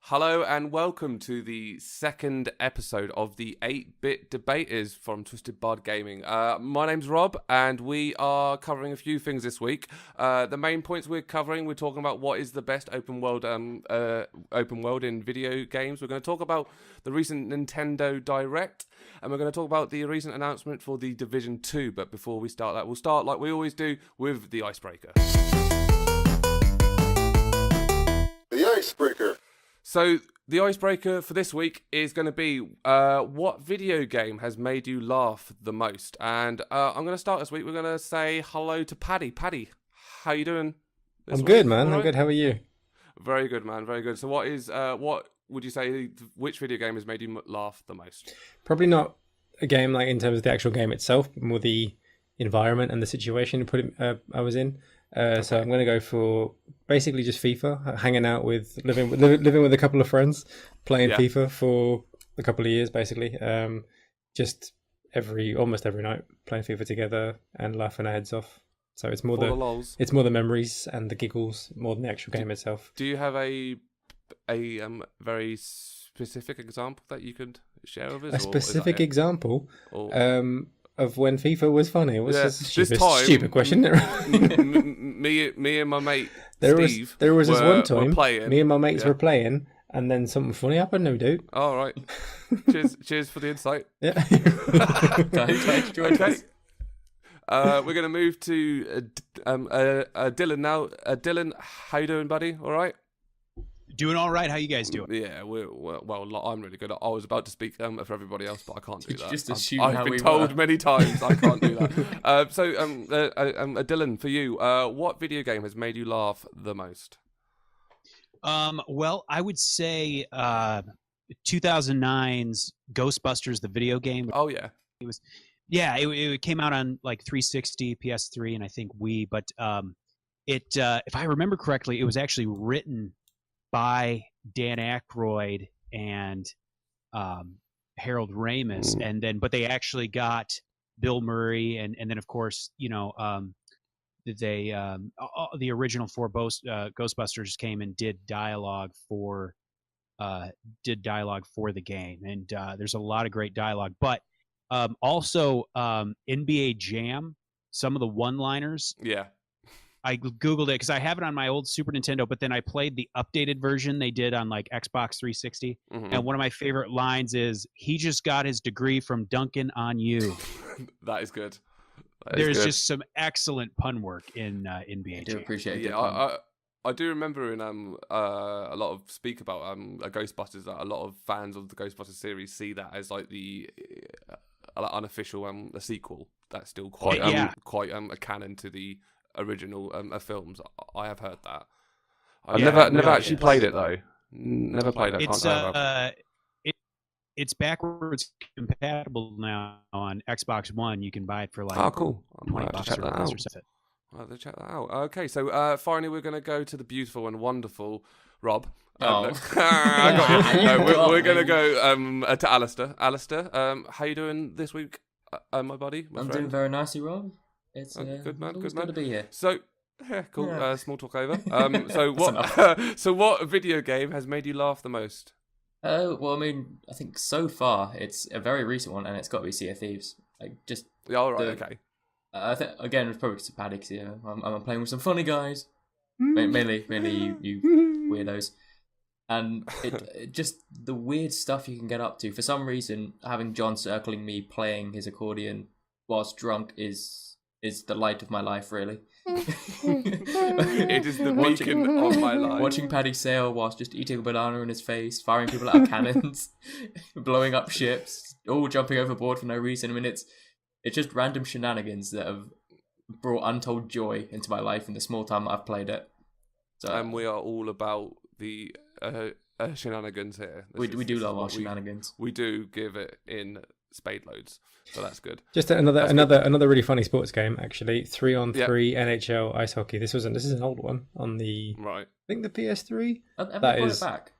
Hello and welcome to the second episode of the 8-Bit Debaters from Twisted Bard Gaming. My name's Rob and we are covering a few things this week. The main points we're covering, we're talking about what is the best open world in video games. We're going to talk about the recent Nintendo Direct and we're going to talk about the recent announcement for the Division 2. But before we start that, we'll start like we always do with the icebreaker. The icebreaker. So the icebreaker for this week is going to be what video game has made you laugh the most? And I'm going to start this week. We're going to say hello to Paddy. Paddy, how you doing? I'm good, man. Right? I'm good. How are you? Very good, man. Very good. So what would you say, which video game has made you laugh the most? Probably not a game like in terms of the actual game itself, but more the environment and the situation I was in. So I'm going to go for basically just FIFA, hanging out with, living with a couple of friends, playing FIFA for a couple of years, basically. Just almost every night playing FIFA together and laughing our heads off. So it's more the memories and the giggles more than the actual game itself. Do you have a very specific example that you could share with us? A specific example? Of when FIFA was funny. What's a stupid question? me and my mate Steve there was this one time playing. Me and my mates were playing, and then something funny happened. No, dude. All right. Cheers for the insight. Yeah. Okay. We're gonna move to Dylan now. Dylan, how you doing, buddy? All right. Doing all right. How you guys doing? Yeah, well, I'm really good. I was about to speak for everybody else, but I can't do that. Just assume I've been told many times I can't do that. So, Dylan, for you, what video game has made you laugh the most? Well, I would say 2009's Ghostbusters, the video game. Oh yeah, it came out on like 360, PS3, and I think Wii. But if I remember correctly, it was actually written by Dan Aykroyd and Harold Ramis, but they actually got Bill Murray and then of course the original four Ghostbusters came and did dialogue for the game, and there's a lot of great dialogue, but also NBA Jam, some of the one-liners. Yeah. I Googled it because I have it on my old Super Nintendo, but then I played the updated version they did on like Xbox 360. Mm-hmm. And one of my favorite lines is, "He just got his degree from dunking on you." That is good. There's just some excellent pun work in NBA. I do appreciate it. Yeah, I do remember in a lot of speak about Ghostbusters that a lot of fans of the Ghostbusters series see that as like the unofficial a sequel that's still quite a canon to the original films. I have heard that. I've never actually played it though. Never played it. It's backwards compatible now on Xbox One. You can buy it for like cool. I might have to check that out. I'll have to check that out. Okay, so finally we're going to go to the beautiful and wonderful Rob. I got you. No, we're going to go to Alistair. Alistair, how you doing this week, my buddy? I'm doing very nicely, Rob. It's good man. Good to be here. So, cool. Yeah. Small talk over. So what video game has made you laugh the most? Well, I mean, I think so far it's a very recent one, and it's got to be Sea of Thieves. Like just. Yeah, all right. Okay. I think again it's probably just Paddy. I'm playing with some funny guys, mainly you weirdos, and it just the weird stuff you can get up to. For some reason, having John circling me playing his accordion whilst drunk is the light of my life, really. It is the beacon of my life. Watching Paddy sail whilst just eating a banana in his face, firing people out of cannons, blowing up ships, all jumping overboard for no reason. I mean, it's just random shenanigans that have brought untold joy into my life in the small time that I've played it. So, and we are all about the shenanigans here. We do love our shenanigans. We do give it in spade loads, so that's good. Just another really funny sports game, actually. 3-on-3 NHL ice hockey. This is an old one on the right. I think the PS3. Have they brought it back?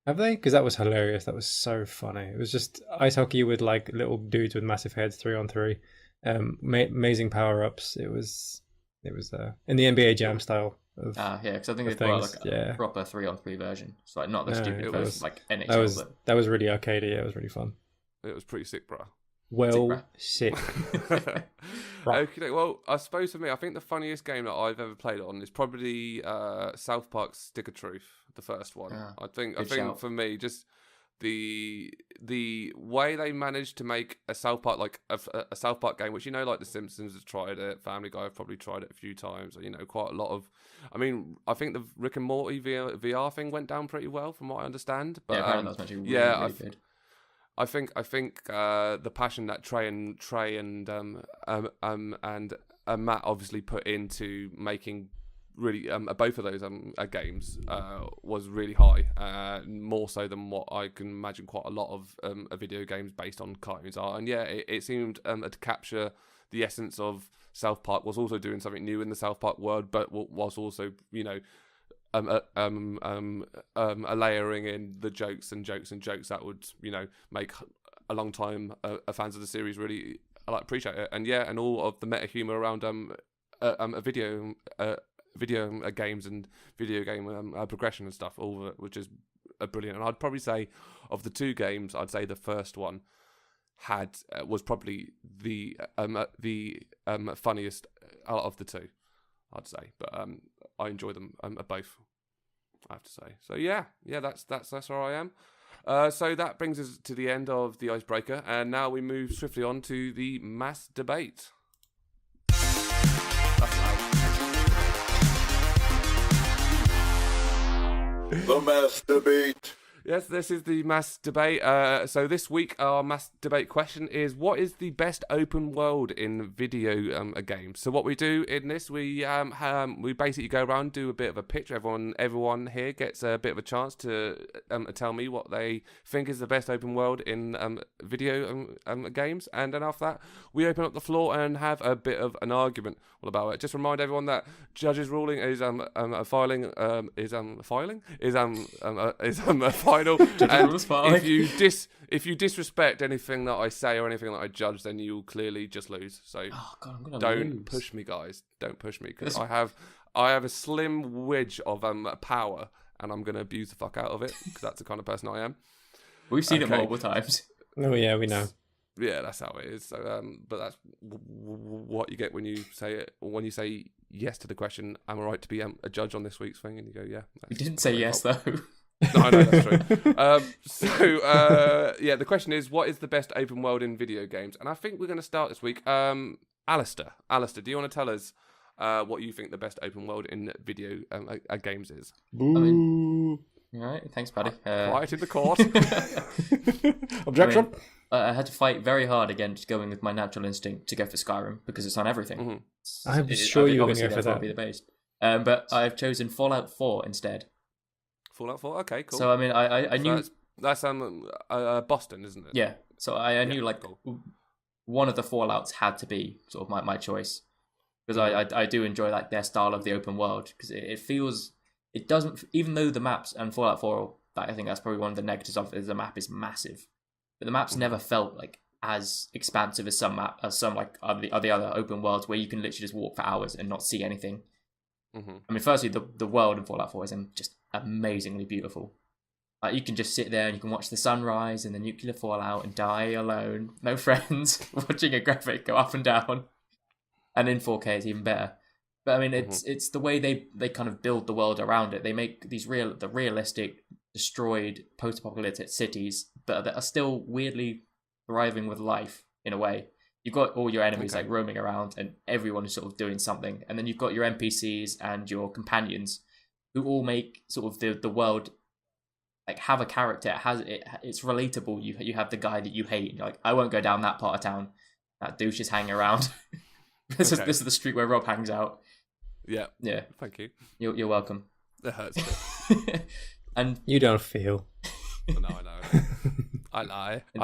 Have they? Because that was hilarious. That was so funny. It was just ice hockey with like little dudes with massive heads, 3-on-3. Amazing power ups. It was in the NBA Jam style of Yeah, because I think of they've got things. like a Yeah. proper 3-on-3 version. It's like not the No, stupid it version, was- like NHL. that was really arcadey. Yeah, it was really fun. It was pretty sick, bro. Well, sick. Right. Okay, well, I suppose for me, I think the funniest game that I've ever played on is probably South Park's Stick of Truth, the first one. I think good shout. for me, just the way they managed to make a South Park like a South Park game, which like The Simpsons has tried it, Family Guy have probably tried it a few times. Quite a lot of. I mean, I think the Rick and Morty VR thing went down pretty well, from what I understand. But Yeah, apparently that's actually really good. I think the passion that Trey and Matt obviously put into making really both of those games was really high, more so than what I can imagine quite a lot of video games based on cartoons are. And yeah, it seemed to capture the essence of South Park, was also doing something new in the South Park world, but was also a layering in the jokes that would make a long time fans of the series really appreciate it. And yeah, and all of the meta humor around video games and video game progression and stuff, all of it, which is brilliant. And I'd probably say of the two games, I'd say the first one was probably the funniest out of the two, I'd say. But I enjoy them both, I have to say. So yeah, that's where I am. So that brings us to the end of the icebreaker, and now we move swiftly on to the mass debate. That's loud. The mass debate. Yes, this is the mass debate. So this week, our mass debate question is: what is the best open world in video games? So what we do in this, we basically go around, do a bit of a pitch. Everyone here gets a bit of a chance to tell me what they think is the best open world in video games, and then after that, we open up the floor and have a bit of an argument all about it. Just remind everyone that judges' ruling is filing is a final. And if you disrespect anything that I say or anything that I judge, then you'll clearly just lose. So don't push me, guys. Don't push me, because I have a slim wedge of power, and I'm gonna abuse the fuck out of it, because that's the kind of person I am. We've seen it multiple times. Oh yeah, we know. Yeah, that's how it is. So, but that's what you get when you say it. When you say yes to the question, am I right to be a judge on this week's thing? And you go, yeah. You didn't say yes though. No, I know, that's true. The question is, what is the best open world in video games? And I think we're going to start this week. Alistair, do you want to tell us what you think the best open world in video games is? Boo. All right, thanks, Paddy. Quiet in the court. Objection. I had to fight very hard against going with my natural instinct to go for Skyrim, because it's on everything. Mm-hmm. I'm sure you were going to go for that. Be the base. But I've chosen Fallout 4 instead. Fallout 4, okay, cool. So I mean, I knew that's Boston, isn't it? Yeah. So I knew cool. one of the Fallouts had to be sort of my choice, because I do enjoy like their style of the open world, because it doesn't, even though the maps and Fallout 4, I think that's probably one of the negatives of it, is the map is massive, but the maps never felt like as expansive as some like the other open worlds where you can literally just walk for hours and not see anything. Mm-hmm. I mean, firstly, the world in Fallout 4 is just amazingly beautiful. Like, you can just sit there and you can watch the sunrise and the nuclear fallout and die alone, no friends, watching a graphic go up and down. And in 4K, it's even better. But I mean, it's the way they kind of build the world around it. They make these realistic, destroyed, post-apocalyptic cities, but that are still weirdly thriving with life in a way. You've got all your enemies like roaming around, and everyone is sort of doing something. And then you've got your NPCs and your companions, who all make sort of the world like have a character. It's relatable. You have the guy that you hate. You're like, I won't go down that part of town. That douche is hanging around. This is the street where Rob hangs out. Yeah. Thank you. You're welcome. It hurts a bit. And you don't feel. No, I know. I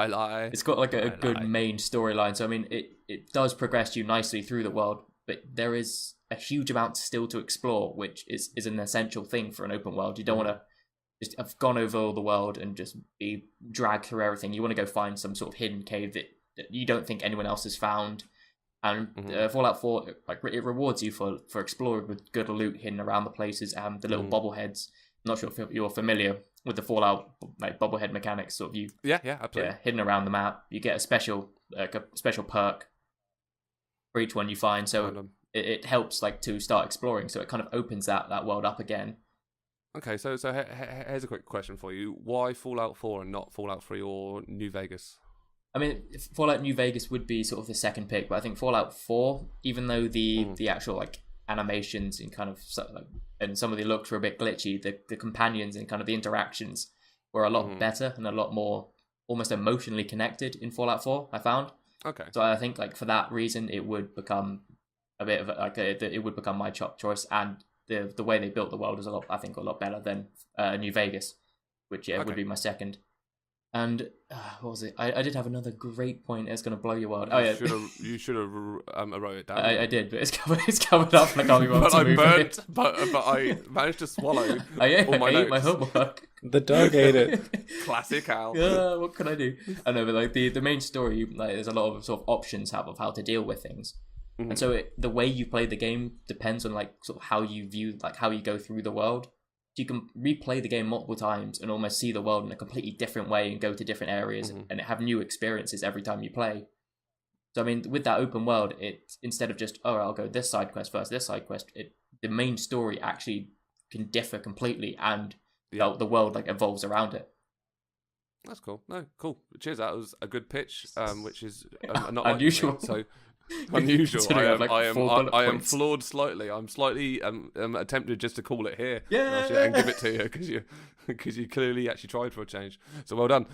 lie. It's got like a good main storyline. So I mean, it does progress you nicely through the world, but there is a huge amount still to explore, which is an essential thing for an open world. You don't want to just have gone over all the world and just be dragged through everything. You want to go find some sort of hidden cave that you don't think anyone else has found, And Fallout 4, like, it rewards you for exploring with good loot hidden around the places and the little bobbleheads. I'm not sure if you're familiar with the Fallout like bobblehead mechanics. Sort of Yeah, absolutely. Yeah, hidden around the map. You get a special perk for each one you find. So it helps like to start exploring. So it kind of opens that world up again. Okay, so here's a quick question for you: why Fallout 4 and not Fallout 3 or New Vegas? I mean, Fallout New Vegas would be sort of the second pick, but I think Fallout 4, even though the actual like animations and kind of like, and some of the looks were a bit glitchy, the companions and kind of the interactions were a lot better and a lot more almost emotionally connected in Fallout 4. I found. Okay. So I think like for that reason, it would become a bit of it would become my choice, and the way they built the world is a lot better than New Vegas, which would be my second. And what was it? I did have another great point. It's going to blow your world. You should have wrote it down. I did, but it's covered up, and I can't be bothered to move it. But I managed to swallow. I all ate my homework. The dog ate it. Classic Al. What can I do? I know, but like the main story, like there's a lot of sort of options of how to deal with things, and so the way you play the game depends on like sort of how you view, like how you go through the world. You can replay the game multiple times and almost see the world in a completely different way and go to different areas and have new experiences every time you play. So I mean, with that open world, it instead of just I'll go this side quest first, this side quest, the main story actually can differ completely, and the world like evolves around it. That's cool. No, cool. Cheers. That was a good pitch, which is not unusual. Like so unusual. I am points. flawed slightly. I'm slightly tempted just to call it here. Yeah. And give it to you because you clearly actually tried for a change. So well done.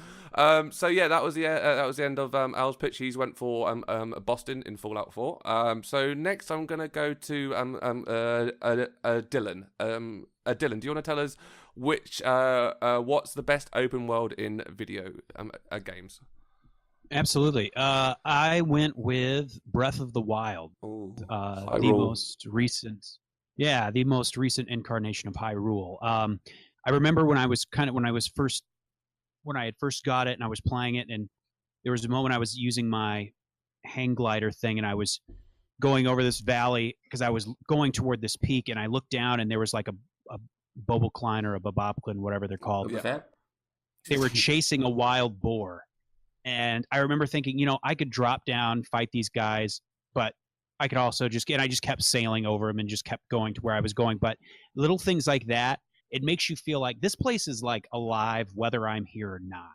So yeah, that was the end of Al's pitch. He's went for Boston in Fallout 4. So next I'm gonna go to Dylan. Dylan, do you want to tell us what's the best open world in video games? Absolutely. I went with Breath of the Wild. The most recent incarnation of Hyrule. I remember when I had first got it and I was playing it, and there was a moment I was using my hang glider thing and I was going over this valley because I was going toward this peak, and I looked down and there was like a Bobolcline or a Boboblin, whatever they're called. They were chasing a wild boar. And I remember thinking, I could drop down, fight these guys, but I could also I just kept sailing over them and just kept going to where I was going. But little things like that, it makes you feel like this place is like alive, whether I'm here or not.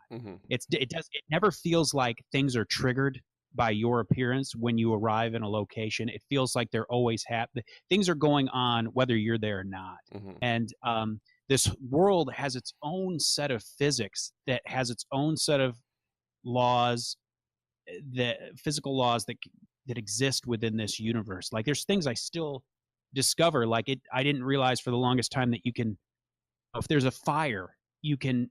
It never feels like things are triggered by your appearance when you arrive in a location. It feels like they're always happening. Things are going on whether you're there or not. And this world has its own set of physics that has its own set of laws, the physical laws that exist within this universe. Like there's things I still discover, like I didn't realize for the longest time that you can, if there's a fire, you can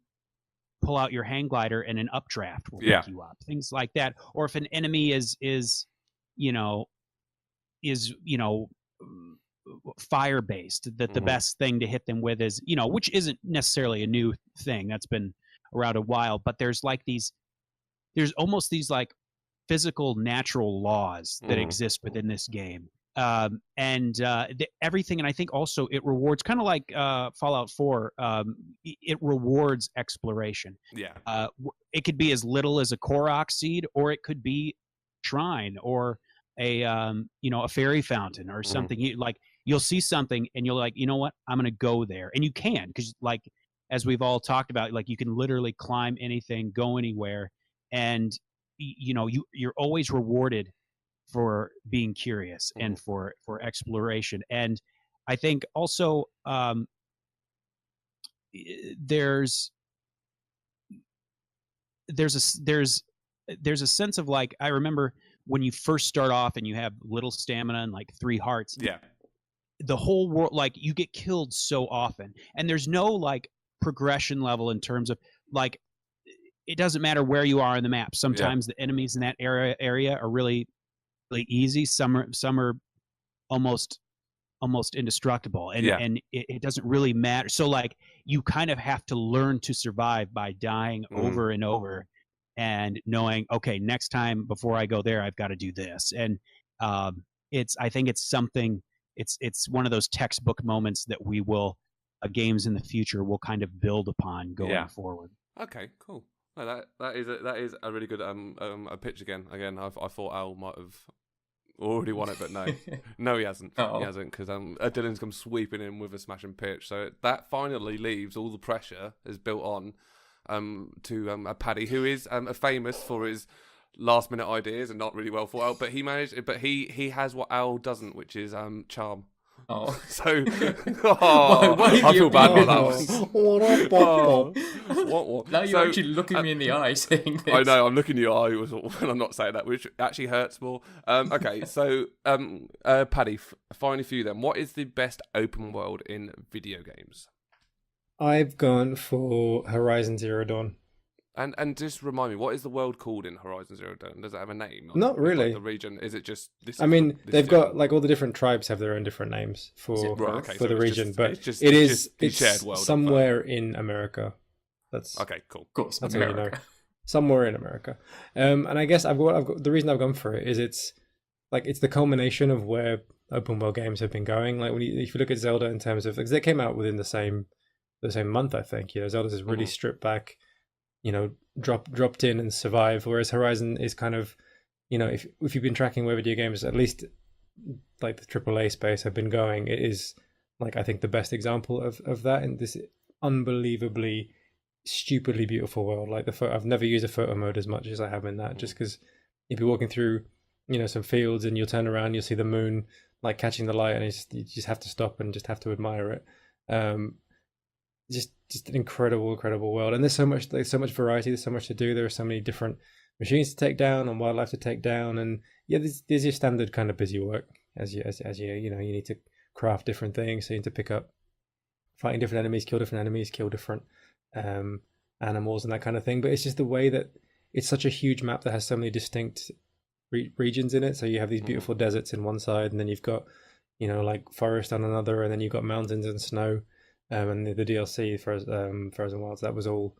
pull out your hang glider and an updraft will pick you up, things like that. Or if an enemy is fire based, that the best thing to hit them with is, which isn't necessarily a new thing, that's been around a while, but there's almost these like physical natural laws that exist within this game. Everything, and I think also it rewards, kind of like Fallout 4, it rewards exploration. It could be as little as a Korok seed, or it could be a shrine or a fairy fountain or something. You'll see something and you'll like, you know what, I'm gonna go there, and you can, because like as we've all talked about, like you can literally climb anything, go anywhere, and you're always rewarded for being curious and for exploration. And I think also there's a sense of like, I remember when you first start off and you have little stamina and like 3 hearts. The whole world, like you get killed so often, and there's no like progression level in terms of like, it doesn't matter where you are on the map. Sometimes the enemies in that area are really, really easy. Some are almost indestructible, and it doesn't really matter. So like you kind of have to learn to survive by dying over and over, and knowing, okay, next time before I go there, I've got to do this. And I think it's something. It's one of those textbook moments that we will games in the future will kind of build upon going forward. Okay, cool. No, that is a really good a pitch again. I thought Al might have already won it, but no, he hasn't. Oh. He hasn't, because Dylan's come sweeping in with a smashing pitch. So that finally leaves all the pressure is built on to Paddy, who is famous for his last minute ideas and not really well thought out. But he has what Al doesn't, which is charm. Oh, So Why I feel bad about that Oh. one. What? now you're actually looking me in the eye saying this. I know, I'm looking in your eye when I'm not saying that, which actually hurts more. Okay, so Paddy, finally for you then, what is the best open world in video games? I've gone for Horizon Zero Dawn. And just remind me, what is the world called in Horizon Zero Dawn? Does it have a name? Not really. Like the region? Is it just this? I mean, they've got like all the different tribes have their own different names for so the region, but it's it's shared world somewhere in America. That's okay, cool. Of course, that's all you know. America. Somewhere in America. And I guess I've got the reason I've gone for it is it's the culmination of where open world games have been going. Like if you look at Zelda in terms of, because they came out within the same month, I think. Zelda's is really stripped back, dropped in and survived, whereas Horizon is kind of, if you've been tracking where video games, at least like the AAA space, have been going, it is like, I think, the best example of that in this unbelievably stupidly beautiful world. Like I've never used a photo mode as much as I have in that, just because if you're walking through some fields and you'll turn around, you'll see the moon like catching the light, and you just have to stop and just have to admire it. Just an incredible world, and there's so much variety, there's so much to do. There are so many different machines to take down and wildlife to take down, and there's your standard kind of busy work as you you need to craft different things, so you need to pick up fighting different enemies, kill different animals and that kind of thing. But it's just the way that it's such a huge map that has so many distinct regions in it. So you have these beautiful deserts in one side, and then you've got like forest on another, and then you've got mountains and snow. And the DLC Frozen Wilds, that was all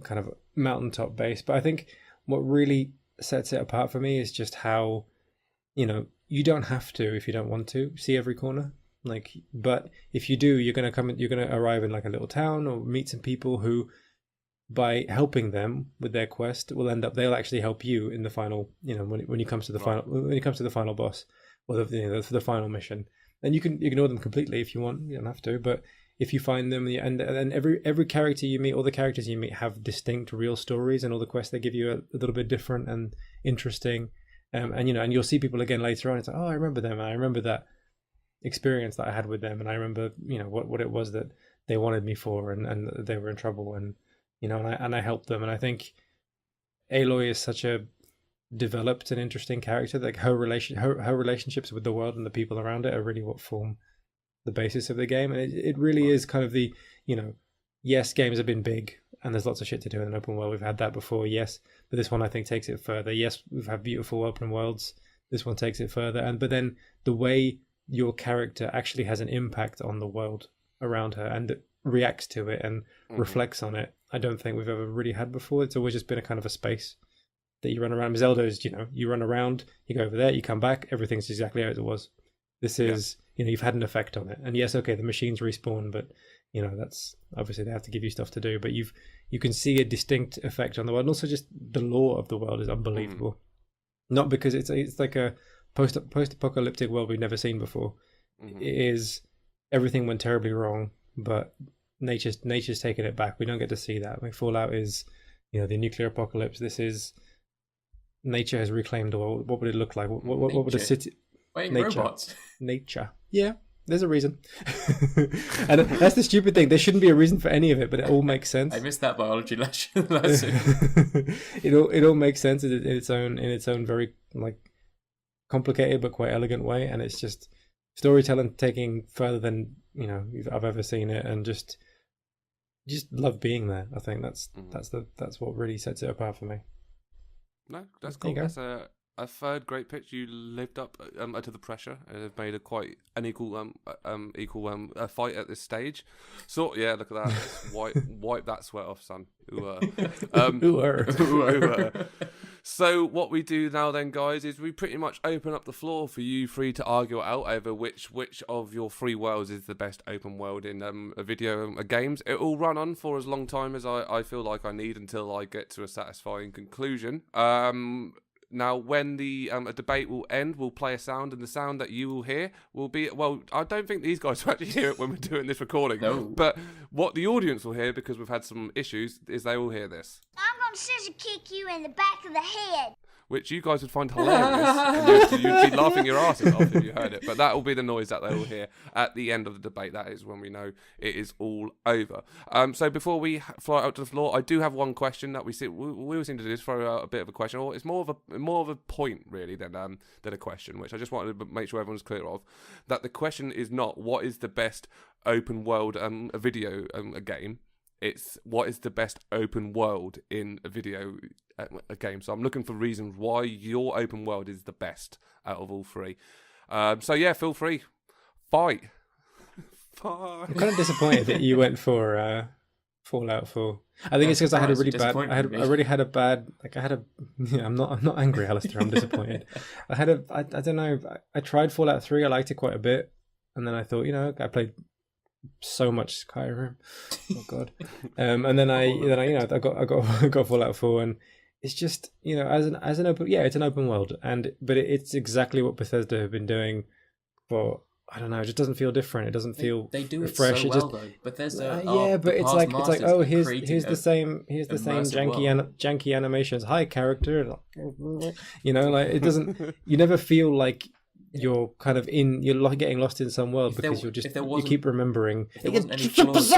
kind of mountaintop based. But I think what really sets it apart for me is just how, you don't have to, if you don't want to, see every corner. But if you do, you're gonna arrive in like a little town or meet some people who, by helping them with their quest, they'll actually help you in the final, when it comes to the final boss or the final mission. And you can ignore them completely if you want. You don't have to, but if you find them, and every character you meet, all the characters you meet have distinct real stories, and all the quests they give you are a little bit different and interesting. And you'll see people again later on. It's like, oh, I remember them. I remember that experience that I had with them, and I remember what it was that they wanted me for, and they were in trouble, and I helped them. And I think Aloy is such a developed and interesting character. Like her relationships with the world and the people around it are really what form the basis of the game. And it really is kind of the, yes, games have been big and there's lots of shit to do in an open world. We've had that before, yes, but this one I think takes it further. Yes, we've had beautiful open worlds. This one takes it further. But then the way your character actually has an impact on the world around her and reacts to it and reflects on it, I don't think we've ever really had before. It's always just been a kind of a space that you run around. Zelda is, you run around, you go over there, you come back, everything's exactly how it was. This is, you've had an effect on it. And yes, okay, the machines respawn, but that's obviously they have to give you stuff to do. But you can see a distinct effect on the world, and also just the lore of the world is unbelievable. Not because it's like a post-apocalyptic world we've never seen before. It is, everything went terribly wrong, but nature's taken it back. We don't get to see that. Like Fallout is, the nuclear apocalypse. This is, nature has reclaimed the world. What would it look like? What would a city? Wait, nature. robots. Nature. Yeah, there's a reason. And that's the stupid thing. There shouldn't be a reason for any of it, but it all makes sense. I missed that biology lesson. It all makes sense in its own very like complicated but quite elegant way, and it's just storytelling taking further than I've ever seen it, and just love being there. I think that's what really sets it apart for me. No, that's cool. That's a third great pitch. You lived up to the pressure and have made a quite an equal fight at this stage. So yeah, look at that. Wipe that sweat off, son. Ooh. So what we do now then, guys, is we pretty much open up the floor for you three to argue it out over which of your three worlds is the best open world in a video games. It will run on for as long time as I feel like I need until I get to a satisfying conclusion. Now, when the a debate will end, we'll play a sound, and the sound that you will hear will be... Well, I don't think these guys will actually hear it when we're doing this recording. No. But what the audience will hear, because we've had some issues, is they will hear this. I'm gonna scissor kick you in the back of the head. Which you guys would find hilarious. And you'd be laughing your asses off if you heard it. But that will be the noise that they will hear at the end of the debate. That is when we know it is all over. So before we fly out to the floor, I do have one question that we always seem to do is throw out a bit of a question, or it's more of a point really than a question, which I just wanted to make sure everyone's clear of. That the question is not what is the best open world a video a game. It's what is the best open world in a video a game. So I'm looking for reasons why your open world is the best out of all three. So yeah, feel free. Fight. I'm kind of disappointed that you went for Fallout 4. I think it's because I had a really bad. I'm not angry, Alistair. I'm disappointed. I don't know. I tried Fallout 3. I liked it quite a bit, and then I thought, I played so much Skyrim. Oh god. And then I got Fallout 4, and it's just as an open, it's an open world, but it's exactly what Bethesda have been doing for. I don't know. It just doesn't feel different. It doesn't feel they do it fresh. so well though. Bethesda, but it's like here's the same janky animations. Hi character, it doesn't. You never feel like you're kind of you're getting lost in some world because you keep remembering. If there wasn't any flaws.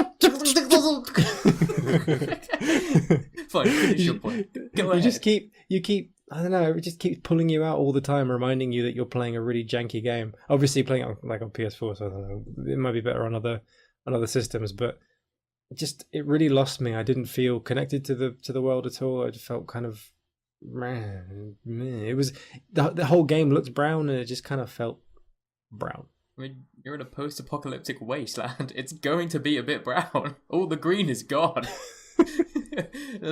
Fine, finish your point. Go ahead. You keep. I don't know. It just keeps pulling you out all the time, reminding you that you're playing a really janky game. Obviously, playing it on PS4, so I don't know. It might be better on other systems, but it really lost me. I didn't feel connected to the world at all. I just felt kind of. It was the whole game looks brown, and it just kind of felt brown. I mean, you're in a post-apocalyptic wasteland. It's going to be a bit brown. All the green is gone.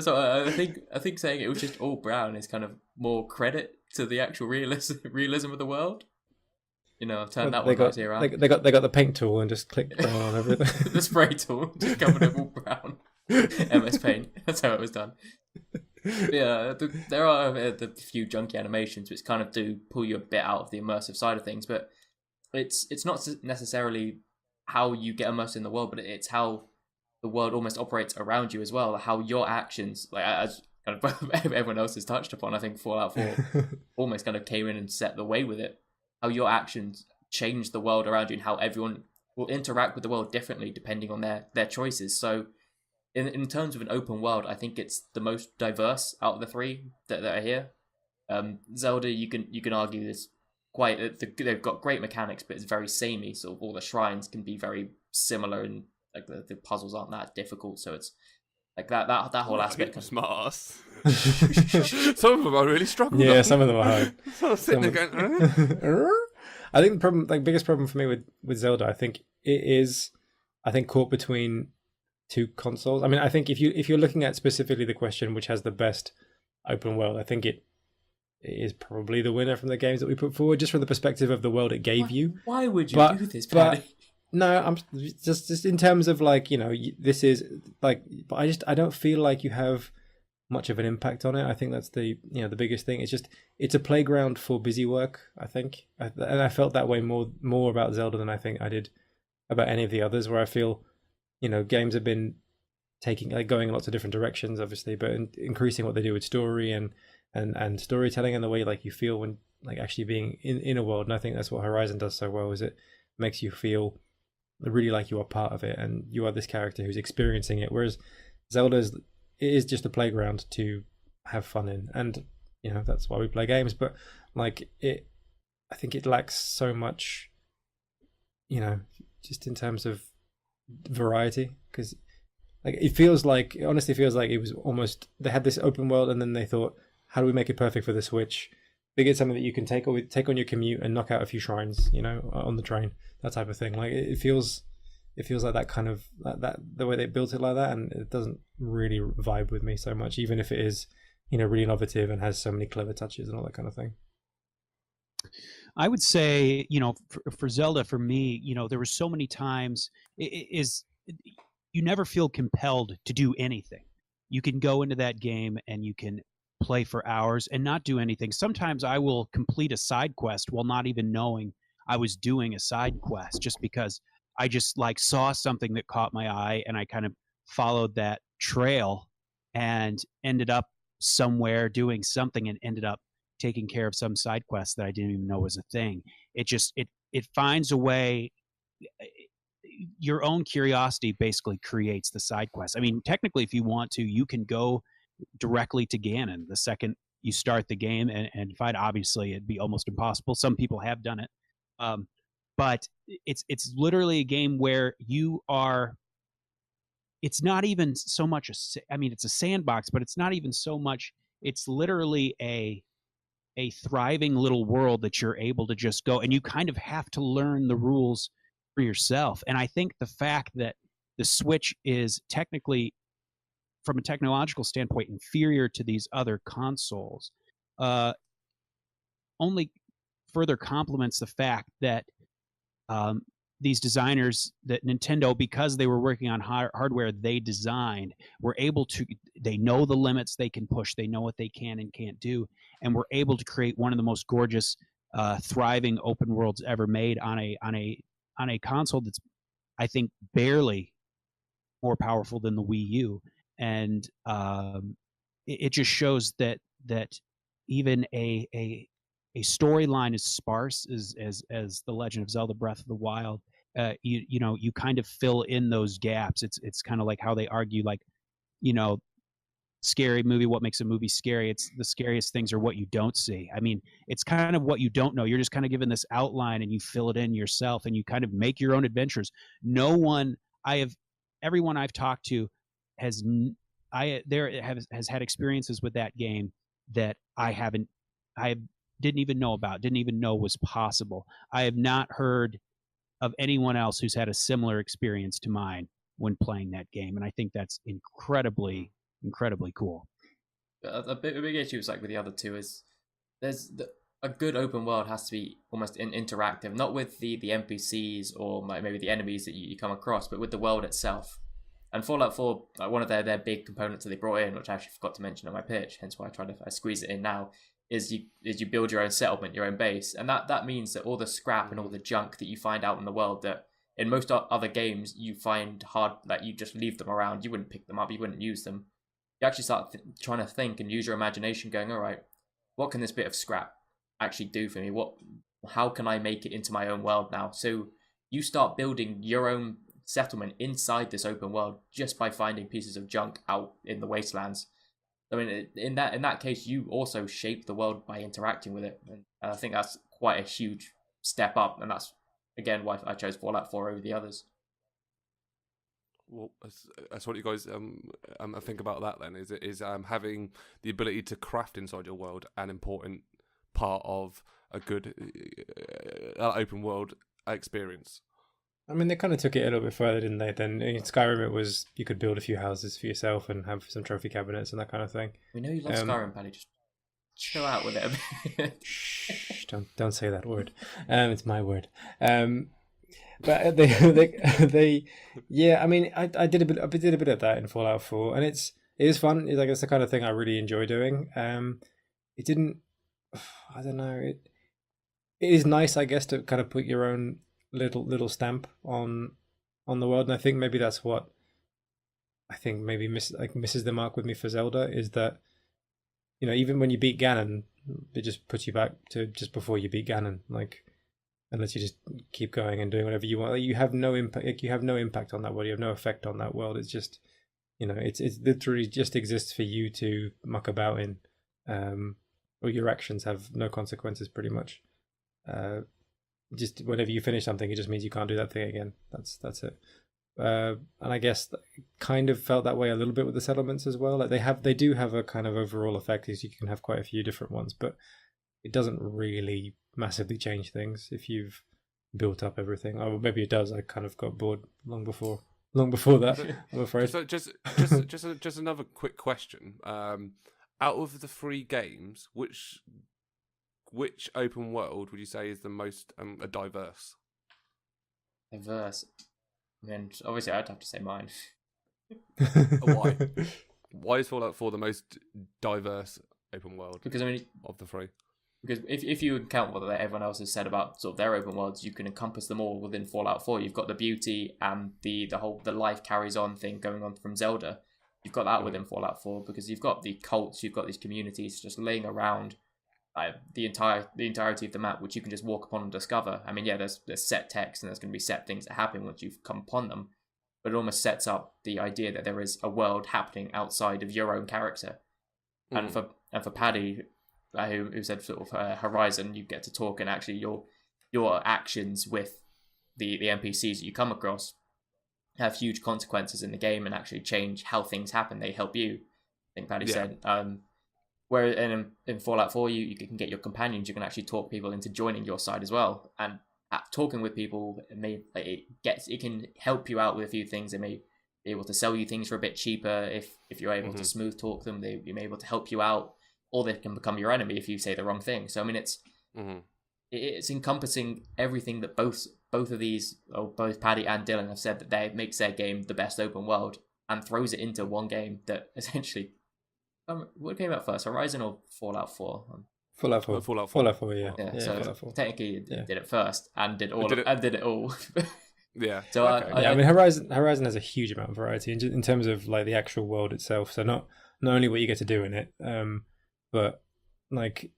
So I think saying it was just all brown is kind of more credit to the actual realism of the world. I've turned that one right around. They got the paint tool and just clicked brown on everything. The spray tool just covered it all brown. MS Paint. That's how it was done. Yeah, there are the few junky animations which kind of do pull you a bit out of the immersive side of things, but it's not necessarily how you get immersed in the world, but it's how the world almost operates around you as well. How your actions, like as kind of everyone else has touched upon, I think Fallout 4 almost kind of came in and set the way with it. How your actions change the world around you, and how everyone will interact with the world differently depending on their choices. So in terms of an open world, I think it's the most diverse out of the three that are here. Zelda, you can argue this they've got great mechanics, but it's very samey. So all the shrines can be very similar, and like the puzzles aren't that difficult. So it's like that whole aspect. Smart ass. Some of them are really struggling. Yeah, some of them are hard. So I'm sitting there going. I think the problem, biggest problem for me with Zelda, I think it is, caught between two consoles. I mean, I think if you're looking at specifically the question which has the best open world, I think it is probably the winner from the games that we put forward, just from the perspective of the world it gave you. Why would you do this, Paddy? No, I'm just in terms of this is but I don't feel like you have much of an impact on it. I think that's the biggest thing. It's a playground for busy work, I think, and I felt that way more about Zelda than I think I did about any of the others, where I feel games have been going in lots of different directions, obviously, but increasing what they do with story and storytelling, and the way you feel when actually being in a world. And I think that's what Horizon does so well, is it makes you feel really like you are part of it and you are this character who's experiencing it, whereas Zelda's it is just a playground to have fun in, and that's why we play games. But I think it lacks so much, just in terms of variety, because it honestly feels like it was almost, they had this open world and then they thought, how do we make it perfect for the Switch? They get something that you can take on your commute and knock out a few shrines, on the train, that type of thing. It feels like that kind of that the way they built it like that, and it doesn't really vibe with me so much, even if it is really innovative and has so many clever touches and all that kind of thing. I would say, for Zelda, for me, there were so many times you never feel compelled to do anything. You can go into that game and you can play for hours and not do anything. Sometimes I will complete a side quest while not even knowing I was doing a side quest, just because I just like saw something that caught my eye and I kind of followed that trail and ended up somewhere doing something and ended up taking care of some side quest that I didn't even know was a thing. It finds a way. Your own curiosity basically creates the side quest. I mean, technically, if you want to, you can go directly to Ganon the second you start the game and fight. Obviously, it'd be almost impossible. Some people have done it, but it's literally a game where you are. It's not even so much it's a sandbox, but it's not even so much. It's literally a thriving little world that you're able to just go, and you kind of have to learn the rules for yourself. And I think the fact that the Switch is technically, from a technological standpoint, inferior to these other consoles, only further complements the fact that these designers, that Nintendo, because they were working on hardware they designed, were able to, they know the limits they can push, they know what they can and can't do, and were able to create one of the most gorgeous, thriving open worlds ever made on a console that's, I think, barely more powerful than the Wii U. And it just shows that even a storyline as sparse as The Legend of Zelda Breath of the Wild, you kind of fill in those gaps. It's kind of like how they argue, like, scary movie, what makes a movie scary? It's the scariest things are what you don't see. I mean, it's kind of what you don't know. You're just kind of given this outline and you fill it in yourself and you kind of make your own adventures. Everyone I've talked to has had experiences with that game that I didn't even know about, didn't even know was possible. I have not heard of anyone else who's had a similar experience to mine when playing that game, and I think that's incredibly cool. A big issue is, like with the other two, is a good open world has to be almost interactive, not with the NPCs or maybe the enemies that you come across, but with the world itself. And Fallout 4, one of their big components that they brought in, which I actually forgot to mention on my pitch, hence why I squeeze it in now, is you build your own settlement, your own base, and that means that all the scrap and all the junk that you find out in the world that in most other games you find hard, like you just leave them around, you wouldn't pick them up, you wouldn't use them. You actually start trying to think and use your imagination, going, all right, what can this bit of scrap actually do for me? How can I make it into my own world now? So you start building your own settlement inside this open world just by finding pieces of junk out in the wastelands. I mean, in that case, you also shape the world by interacting with it, and I think that's quite a huge step up, and that's again why I chose Fallout 4 over the others. Well, that's what you guys think about that. Then is having the ability to craft inside your world an important part of a good open world experience. I mean, they kind of took it a little bit further, didn't they? Then in Skyrim, it was you could build a few houses for yourself and have some trophy cabinets and that kind of thing. We know you love Skyrim, Paddy. Just chill out with it a bit. Shh! Don't say that word. It's my word. But they yeah. I mean, I did a bit of that in Fallout 4, and it is fun. It's like it's the kind of thing I really enjoy doing. It didn't. I don't know. It is nice, I guess, to kind of put your own little stamp on the world, and I think maybe that's what maybe misses the mark with me for Zelda, is that even when you beat Ganon, it just puts you back to just before you beat Ganon, like, unless you just keep going and doing whatever you want. Like, you have no impact. You have no impact on that world. You have no effect on that world. It's just it's literally just exists for you to muck about in, or your actions have no consequences pretty much. Just whenever you finish something, it just means you can't do that thing again. That's it. And I guess kind of felt that way a little bit with the settlements as well. Like they do have a kind of overall effect, is you can have quite a few different ones, but it doesn't really massively change things if you've built up everything. Or maybe it does. I kind of got bored long before that. I'm afraid. So just another quick question. out of the 3 games, which open world would you say is the most diverse? Diverse. I mean, obviously, I'd have to say mine. Why? Why is Fallout 4 the most diverse open world? Because I mean, of the 3. Because if you count what everyone else has said about sort of their open worlds, you can encompass them all within Fallout 4. You've got the beauty and the whole the life carries on thing going on from Zelda. You've got that within Fallout 4 because you've got the cults, you've got these communities just laying around the entirety of the map, which you can just walk upon and discover. I mean, yeah, there's set text and there's going to be set things that happen once you've come upon them, but it almost sets up the idea that there is a world happening outside of your own character. And for Paddy, who said sort of Horizon, you get to talk and actually your actions with the NPCs that you come across have huge consequences in the game and actually change how things happen. They help you, I think Paddy said. Where in Fallout 4, you can get your companions. You can actually talk people into joining your side as well. And talking with people, it can help you out with a few things. They may be able to sell you things for a bit cheaper if you're able to smooth talk them. They may be able to help you out, or they can become your enemy if you say the wrong thing. So I mean, it's encompassing everything that both of these, or both Paddy and Dylan have said that makes their game the best open world, and throws it into one game that essentially. What came out first, Horizon or Fallout 4? Fallout 4. Fallout 4, yeah. So Fallout 4. Technically, did it first and did it all. Yeah. So okay. I mean, Horizon has a huge amount of variety in terms of like the actual world itself. So not only what you get to do in it, but like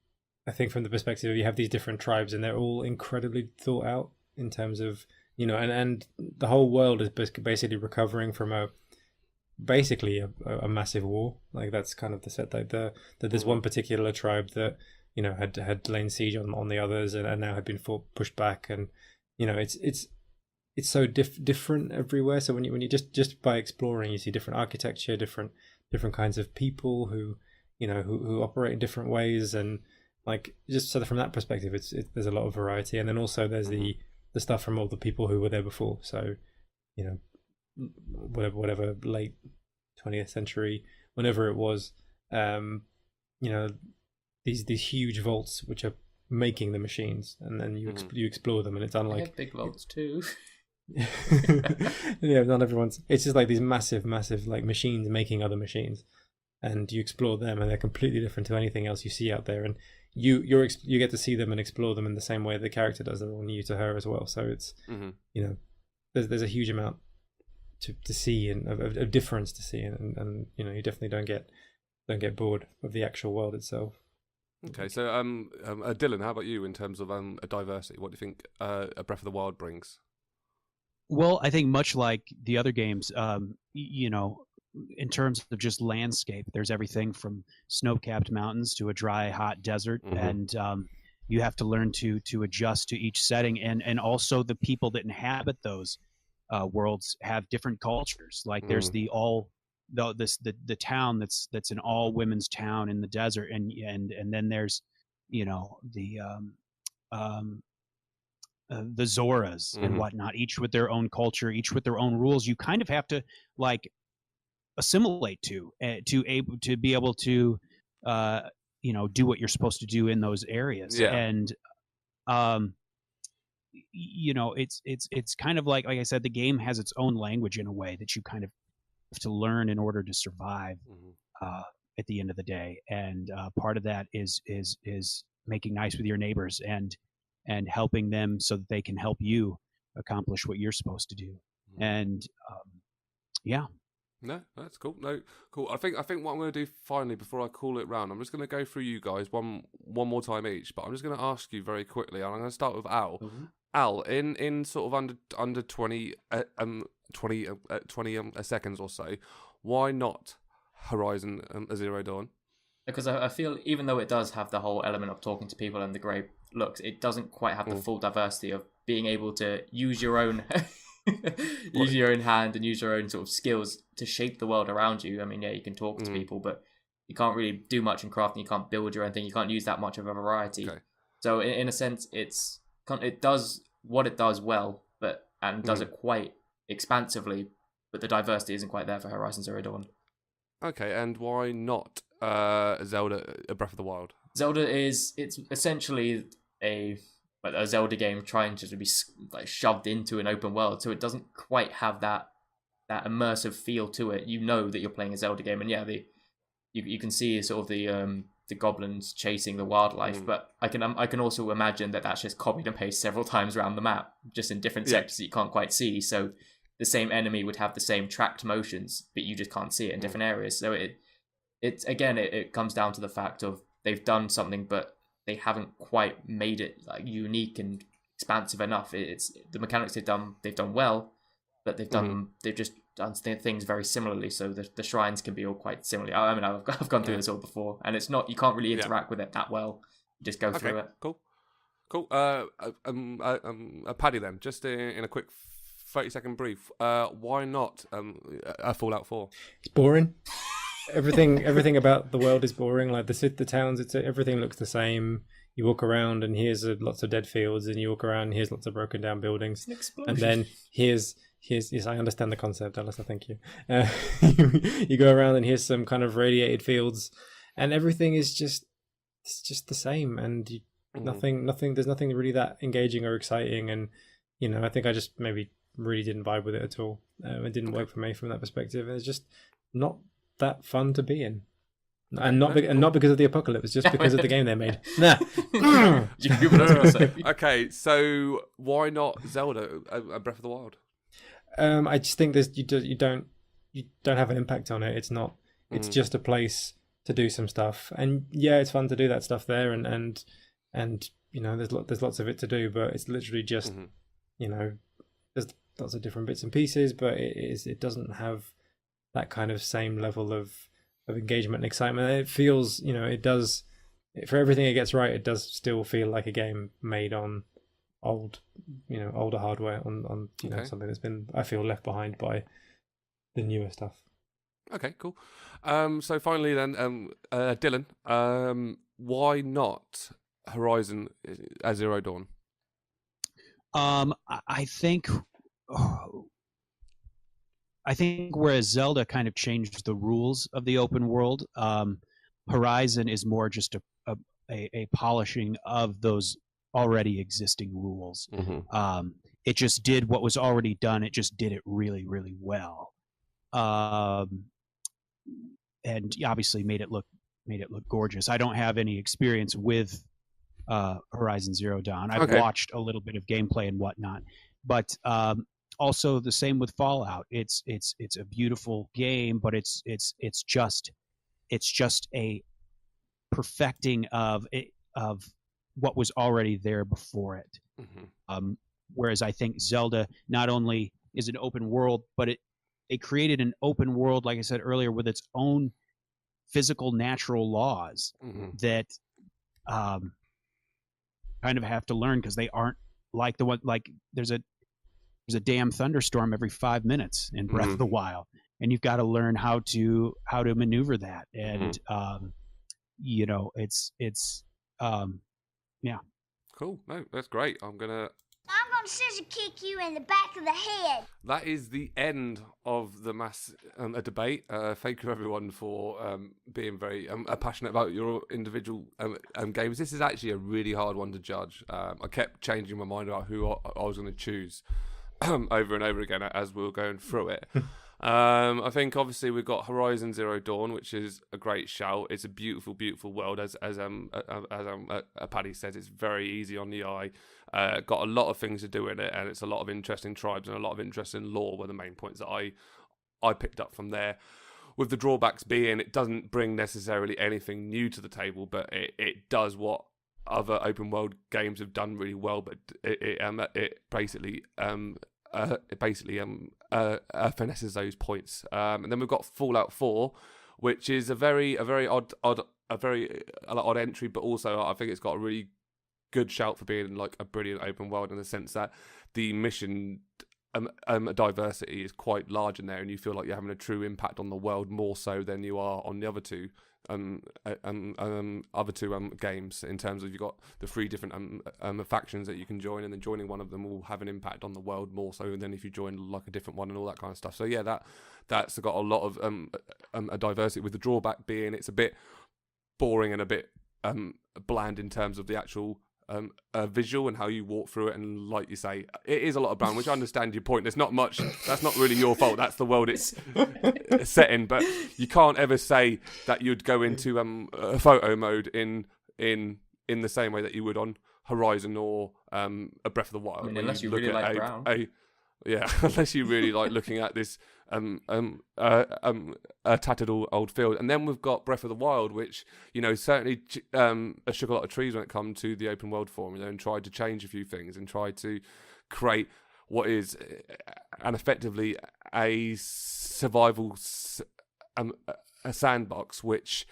I think from the perspective of you have these different tribes and they're all incredibly thought out in terms of and the whole world is basically recovering from a massive war. Like that's kind of the set that there's one particular tribe that had laid siege on the others and now had been pushed back, and it's so different everywhere. So when you just by exploring, you see different architecture, different kinds of people who operate in different ways, and like just so that from that perspective, there's a lot of variety, and then also there's the stuff from all the people who were there before. So whatever late 20th century, whenever it was, these huge vaults which are making the machines, and then you explore them, and it's unlike big vaults too. Yeah, not everyone's. It's just like these massive like machines making other machines, and you explore them, and they're completely different to anything else you see out there, and you get to see them and explore them in the same way the character does. They're all new to her as well, so it's there's a huge amount to see and of difference to see, and you definitely don't get bored of the actual world itself. Okay, so Dylan, how about you in terms of a diversity? What do you think a Breath of the Wild brings? Well, I think much like the other games, in terms of just landscape, there's everything from snow-capped mountains to a dry, hot desert, and you have to learn to adjust to each setting, and also the people that inhabit those worlds have different cultures. Like there's the town that's an all women's town in the desert, and then there's the Zoras and whatnot, each with their own culture, each with their own rules. You kind of have to like assimilate to be able to do what you're supposed to do in those areas. And it's kind of like I said, the game has its own language in a way that you kind of have to learn in order to survive at the end of the day. And part of that is making nice with your neighbors and helping them so that they can help you accomplish what you're supposed to do. And No, that's cool. No, cool. I think what I'm going to do finally before I call it round, I'm just going to go through you guys one more time each, but I'm just going to ask you very quickly, and I'm going to start with Al. Al, in sort of under 20 seconds or so, why not Horizon Zero Dawn? Because I feel even though it does have the whole element of talking to people and the great looks, it doesn't quite have the full diversity of being able to use your own use your own hand and use your own sort of skills to shape the world around you. I mean, yeah, you can talk to people, but you can't really do much in crafting. You can't build your own thing. You can't use that much of a variety. Okay. So in a sense, it does what it does well, and does it quite expansively, but the diversity isn't quite there for Horizon Zero Dawn. Okay, and why not Zelda Breath of the Wild? Zelda it's essentially a Zelda game trying to be like shoved into an open world, so it doesn't quite have that immersive feel to it. You know that you're playing a Zelda game, and yeah, you can see sort of the goblins chasing the wildlife, but I can also imagine that that's just copied and pasted several times around the map, just in different sectors that you can't quite see. So the same enemy would have the same tracked motions, but you just can't see it in different areas. So it comes down to the fact of they've done something, but they haven't quite made it like unique and expansive enough. It's the mechanics they've done well, but they've just done things very similarly. So the shrines can be all quite similar. I mean, I've gone through this all before, and it's not, you can't really interact with it that well. You just go through it. Cool. Paddy, then, just in a quick 30-second brief, why not a Fallout 4? It's boring. Everything about the world is boring. Like the towns, everything looks the same. You walk around and here's lots of dead fields, and you walk around and here's lots of broken down buildings, and then here's yes, I understand the concept, Alistair. Thank you. You go around and here's some kind of radiated fields, and everything is just the same, and nothing. There's nothing really that engaging or exciting, and I think I just maybe really didn't vibe with it at all. It didn't work for me from that perspective. It's just not that fun to be in, and not because of the apocalypse, just because of the game they made. Nah. Okay, so why not Zelda Breath of the Wild? I just think you don't have an impact on it. It's not. It's just a place to do some stuff, and yeah, it's fun to do that stuff there, and there's lots of it to do, but it's literally just there's lots of different bits and pieces, but it doesn't have that kind of same level of engagement and excitement. It feels, it does, for everything it gets right, it does still feel like a game made on older hardware, on something that's been, I feel, left behind by the newer stuff. Okay, cool. So finally then, Dylan, why not Horizon Zero Dawn? I think whereas Zelda kind of changed the rules of the open world, Horizon is more just a polishing of those already existing rules. It just did what was already done. It just did it really, really well, and obviously made it look gorgeous. I don't have any experience with Horizon Zero Dawn. I've watched a little bit of gameplay and whatnot, but also the same with Fallout. It's a beautiful game, but it's just a perfecting of what was already there before it. Whereas I think Zelda not only is an open world, but it created an open world, like I said earlier, with its own physical natural laws that kind of have to learn, because they aren't like the one, like there's a damn thunderstorm every 5 minutes in Breath of the Wild, and you've got to learn how to maneuver that, and it's yeah. Cool. No, that's great. I'm gonna scissor kick you in the back of the head. That is the end of the mass debate. Thank you everyone for being very passionate about your individual games. This is actually a really hard one to judge. I kept changing my mind about who I was going to choose over and over again as we were going through it. I think obviously we've got Horizon Zero Dawn, which is a great shout. It's a beautiful, beautiful world. As Paddy says, it's very easy on the eye. Got a lot of things to do in it, and it's a lot of interesting tribes and a lot of interesting lore were the main points that I picked up from there. With the drawbacks being it doesn't bring necessarily anything new to the table, but it does what other open world games have done really well, but it basically finesses those points. And then we've got Fallout 4, which is a very odd entry, but also I think it's got a really good shout for being like a brilliant open world in the sense that the mission diversity is quite large in there, and you feel like you're having a true impact on the world more so than you are on the other two other two games, in terms of you've got the 3 different factions that you can join, and then joining one of them will have an impact on the world more so than if you join like a different one and all that kind of stuff. So yeah, that's got a lot of a diversity, with the drawback being it's a bit boring and a bit bland in terms of the actual visual and how you walk through it. And like you say, it is a lot of brown, which I understand your point. There's not much. That's not really your fault. That's the world it's set in. But you can't ever say that you'd go into a photo mode in the same way that you would on Horizon or a Breath of the Wild. I mean, unless you really like brown. Yeah, unless you really like looking at this a tattered old field. And then we've got Breath of the Wild, which, you know, certainly shook a lot of trees when it comes to the open world form, you know, and tried to change a few things and tried to create what is and effectively a survival a sandbox, which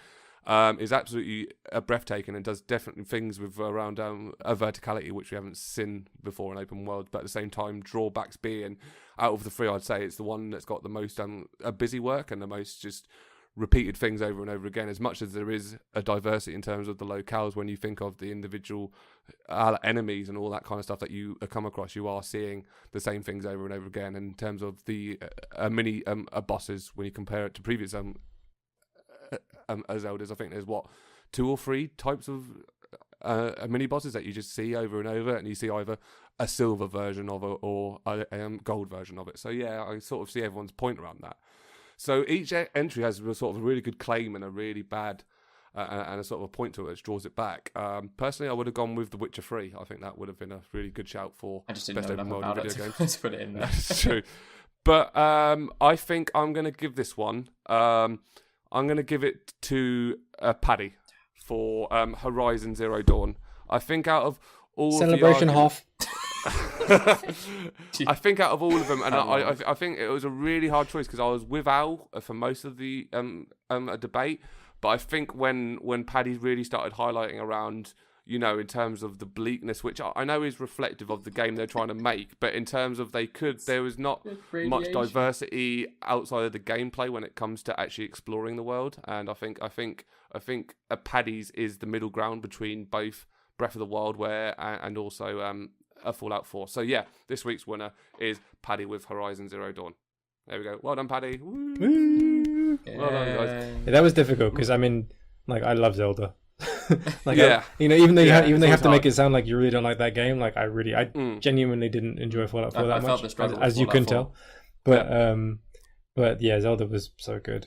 is absolutely breathtaking and does definitely things with around a verticality which we haven't seen before in open world. But at the same time, drawbacks being, out of the 3, I'd say it's the one that's got the most busy work and the most just repeated things over and over again. As much as there is a diversity in terms of the locales, when you think of the individual enemies and all that kind of stuff that you come across, you are seeing the same things over and over again. In terms of the mini bosses, when you compare it to previous Zeldas, I think there's 2 or 3 types of mini bosses that you just see over and over, and you see either a silver version of it or a gold version of it. So yeah, I sort of see everyone's point around that. So each entry has a sort of a really good claim and a really bad and a sort of a point to it which draws it back. Personally, I would have gone with The Witcher 3. I think that would have been a really good shout for I just didn't best know open enough world about video it games. to put it in there. That's true. But I think I'm going to give this one. I'm going to give it to Paddy for Horizon Zero Dawn. I think out of all Celebration of the half. I think out of all of them, and I think it was a really hard choice because I was with Al for most of the debate. But I think when Paddy really started highlighting around, you know, in terms of the bleakness, which I know is reflective of the game they're trying to make, but in terms of there was not much diversity outside of the gameplay when it comes to actually exploring the world. And I think Paddy's is the middle ground between both Breath of the Wild and also a Fallout 4. So yeah, this week's winner is Paddy with Horizon Zero Dawn. There we go. Well done, Paddy. Woo. Well done, guys. Yeah, that was difficult because I mean, like, I love Zelda. Yeah. Even though you have to hard. make it sound like you really don't like that game, like I genuinely didn't enjoy Fallout 4 that much, as you can tell. But yeah, Zelda was so good.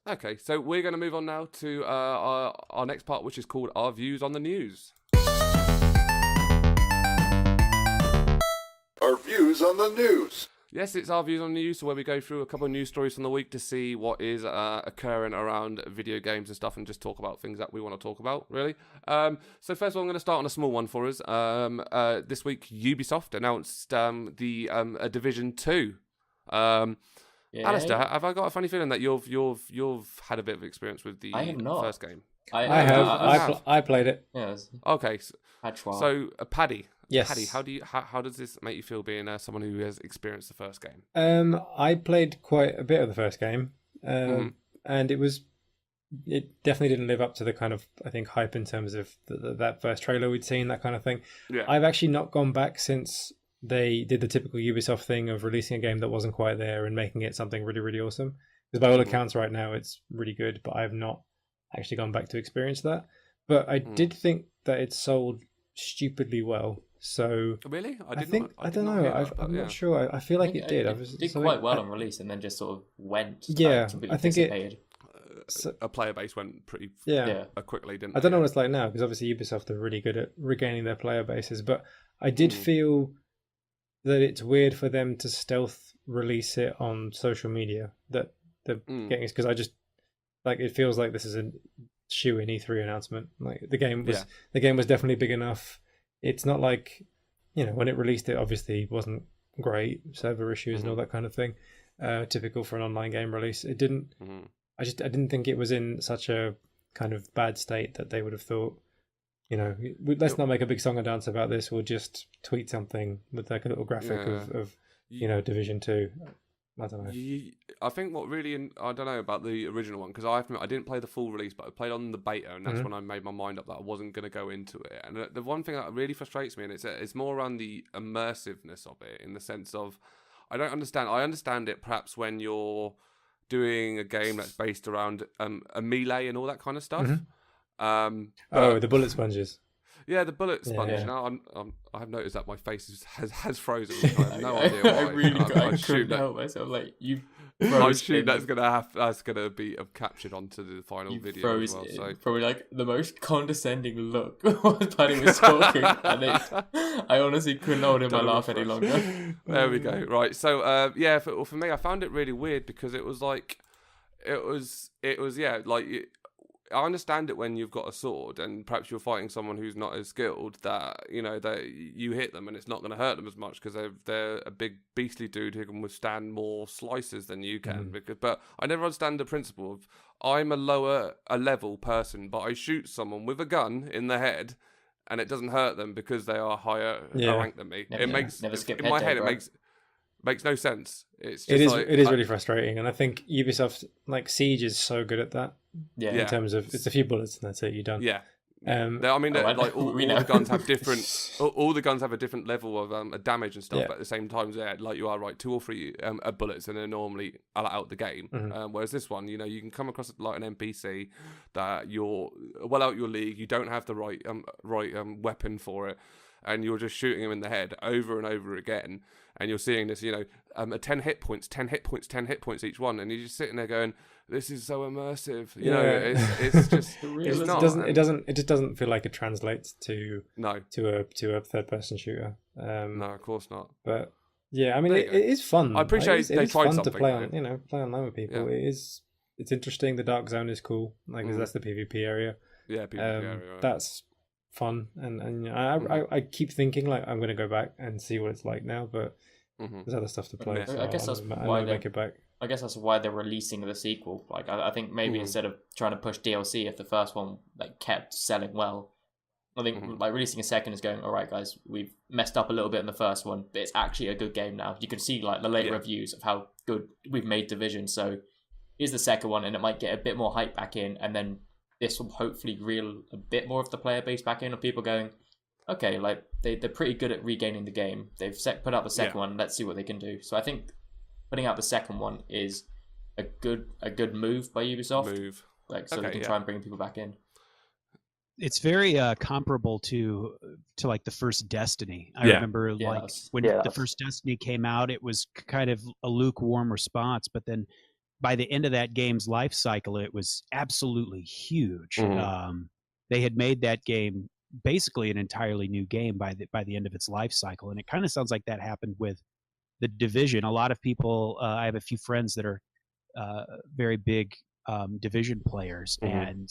Okay, so we're going to move on now to our next part, which is called Our Views on the News. Our views on the news. Yes, it's Our Views on the News, so where we go through a couple of news stories from the week to see what is occurring around video games and stuff, and just talk about things that we want to talk about, really. So first of all, I'm going to start on a small one for us. This week, Ubisoft announced the Division 2. Alistair, have I got a funny feeling that you've had a bit of experience with the first game? I have. I played it. Yes. Okay. So, Paddy. Yes. Paddy, how does this make you feel being someone who has experienced the first game? I played quite a bit of the first game, and it definitely didn't live up to the kind of, I think, hype in terms of that first trailer we'd seen, that kind of thing. Yeah. I've actually not gone back since they did the typical Ubisoft thing of releasing a game that wasn't quite there and making it something really, really awesome. Because by all accounts right now, it's really good, but I've not actually gone back to experience that. But I did think that it sold stupidly well. So really, I don't know. I'm not sure. I feel like it did. It did quite well on release, and then just sort of went. Yeah, I think dissipated. A player base went pretty quickly, didn't it? I don't know what it's like now, because obviously Ubisoft are really good at regaining their player bases. But I did feel that it's weird for them to stealth release it on social media. That they're getting this, because I just like, it feels like this is a shoe-in E3 announcement. Like the game was definitely big enough. It's not like, you know, when it released, it obviously wasn't great, server issues and all that kind of thing. Typical for an online game release. It didn't. I didn't think it was in such a kind of bad state that they would have thought, you know, let's not make a big song and dance about this. We'll just tweet something with like a little graphic of you know, Division 2. I don't know. I think what really, I don't know about the original one, because I didn't play the full release, but I played on the beta, and that's when I made my mind up that I wasn't going to go into it. And the one thing that really frustrates me, and it's more around the immersiveness of it, in the sense of, I understand it perhaps when you're doing a game that's based around a melee and all that kind of stuff. The bullet sponges. Yeah, the bullet sponge. Yeah. Now, I have noticed that my face has frozen. I have no idea why. I really I couldn't help myself. Like you, I assume that's gonna be captured onto the final you video froze as well. in. So Probably like the most condescending look while Paddy was talking, and I honestly couldn't hold in my laugh any longer. There we go. Right. So for me, I found it really weird because it was like, I understand it when you've got a sword and perhaps you're fighting someone who's not as skilled, that that you hit them and it's not going to hurt them as much because they're a big beastly dude who can withstand more slices than you can. But I never understand the principle of, I'm a level person, but I shoot someone with a gun in the head and it doesn't hurt them because they are higher ranked than me. Never skip in my head. bro. It makes no sense. It's just it is really frustrating, and I think Ubisoft, like Siege, is so good at that. Yeah. In terms of, it's a few bullets and that's it, you're done. Yeah. All the guns have different. All the guns have a different level of damage and stuff. Yeah. But at the same time, like you are right, 2 or 3 bullets, and they're normally out the game. Whereas this one, you can come across like an NPC that you're well out your league. You don't have the right weapon for it, and you're just shooting him in the head over and over again. And you're seeing this, 10 hit points, 10 hit points, 10 hit points each one, and you're just sitting there going, "This is so immersive." It's just it's not. It just doesn't feel like it translates to a third person shooter. No, of course not. But yeah, I mean, it is fun. I appreciate they tried fun something to play on. Play online with people. Yeah. It's interesting. The Dark Zone is cool. Like that's the PvP area. Yeah, PvP area. That's fun, and I keep thinking like I'm going to go back and see what it's like now, but there's other stuff to play. So I guess that's why make it back. I guess that's why they're releasing the sequel. Like I think maybe instead of trying to push DLC, if the first one kept selling well, I think releasing a second is going, all right, guys, we've messed up a little bit in the first one, but it's actually a good game now. You can see the later reviews of how good we've made Division. So here's the second one, and it might get a bit more hype back in, and then this will hopefully reel a bit more of the player base back in, of people going, okay, they're pretty good at regaining the game. They've put out the second one. Let's see what they can do. So I think putting out the second one is a good move by Ubisoft. So they can try and bring people back in. It's very comparable to like the first Destiny. I remember when the first Destiny came out, it was kind of a lukewarm response, but then by the end of that game's life cycle, it was absolutely huge. They had made that game basically an entirely new game by the end of its life cycle, and it kind of sounds like that happened with the Division. A lot of people, I have a few friends that are very big Division players, and